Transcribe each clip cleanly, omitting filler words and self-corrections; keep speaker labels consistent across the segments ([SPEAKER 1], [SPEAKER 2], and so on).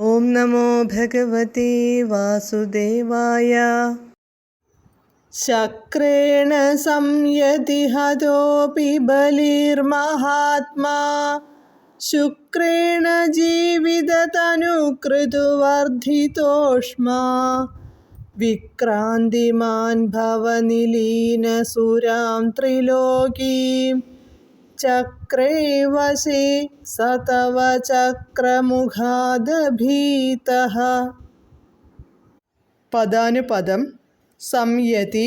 [SPEAKER 1] ഓം നമോ ഭഗവതേ വാസുദേവായ. ശക്രേണ സംയതി ഹതോപി ബലിർമഹാത്മാ ശുക്രേണ ജീവിതതനുകൃതുവർദ്ധിതോഷ്മാ വിക്രാന്തിമാൻ ഭവനിലീനസുരാം ത്രിലോകീം ചക്രേ വശേ സ തവ ചക്രമുഖാദഭീതഃ. പദാനുപദം. സംയതി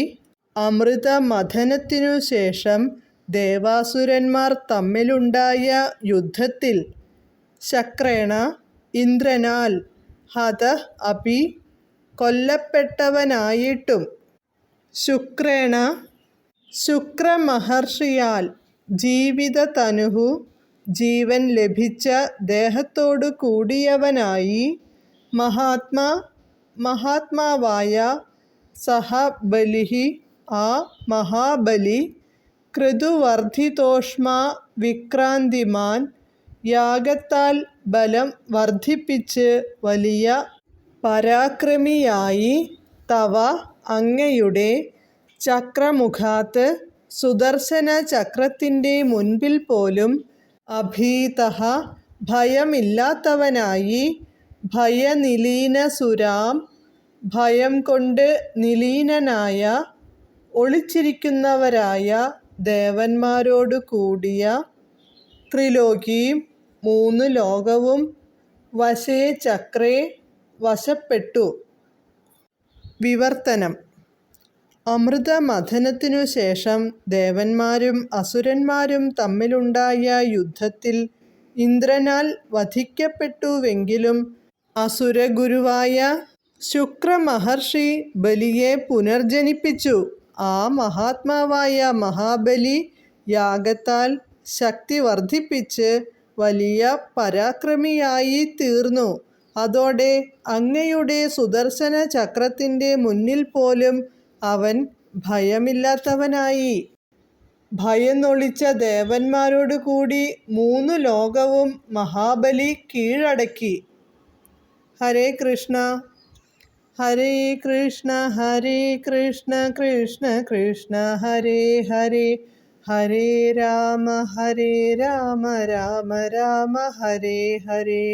[SPEAKER 1] അമൃതമഥനത്തിനു ശേഷം ദേവാസുരന്മാർ തമ്മിലുണ്ടായ യുദ്ധത്തിൽ ശക്രേണ ഇന്ദ്രനാൽ ഹതഃ അപി കൊല്ലപ്പെട്ടവനായിട്ടും ശുക്രേണ ശുക്രമഹർഷിയാൽ ജീവിതതനുഹു ജീവൻ ലഭിച്ച ദേഹത്തോടു കൂടിയവനായി മഹാത്മാവായ സഹ ബലിഹി ആ മഹാബലി കൃതുവർദ്ധിതോഷ്മാ വിക്രാന്തിമാൻ യാഗത്താൽ ബലം വർദ്ധിപ്പിച്ച് വലിയ പരാക്രമിയായി തവ അങ്ങയുടെ ചക്രമുഖാത്ത് സുദർശന ചക്രത്തിൻ്റെ മുൻപിൽ പോലും അഭീതഃ ഭയമില്ലാത്തവനായി ഭയനിലീനസുരാം ഭയം കൊണ്ട് നിലീനനായ ഒളിച്ചിരിക്കുന്നവരായ ദേവന്മാരോടു കൂടിയ ത്രിലോകീം മൂന്ന് ലോകവും വശേ ചക്രേ വശപ്പെട്ടു. വിവർത്തനം. അമൃതമഥനത്തിനു ശേഷം ദേവന്മാരും അസുരന്മാരും തമ്മിലുണ്ടായ യുദ്ധത്തിൽ ഇന്ദ്രനാൽ വധിക്കപ്പെട്ടുവെങ്കിലും അസുരഗുരുവായ ശുക്രമഹർഷി ബലിയെ പുനർജനിപ്പിച്ചു. ആ മഹാത്മാവായ മഹാബലി യാഗത്താൽ ശക്തി വർദ്ധിപ്പിച്ച് വലിയ പരാക്രമിയായി തീർന്നു. അതോടെ അങ്ങയുടെ സുദർശന ചക്രത്തിൻ്റെ മുന്നിൽ പോലും അവൻ ഭയമില്ലാത്തവനായി. ഭയന്നൊളിച്ച ദേവന്മാരോടു കൂടി മൂന്നു ലോകവും മഹാബലി കീഴടക്കി. ഹരേ കൃഷ്ണ ഹരേ കൃഷ്ണ ഹരേ കൃഷ്ണ കൃഷ്ണ കൃഷ്ണ ഹരേ ഹരേ ഹരേ രാമ രാമ രാമ ഹരേ ഹരേ.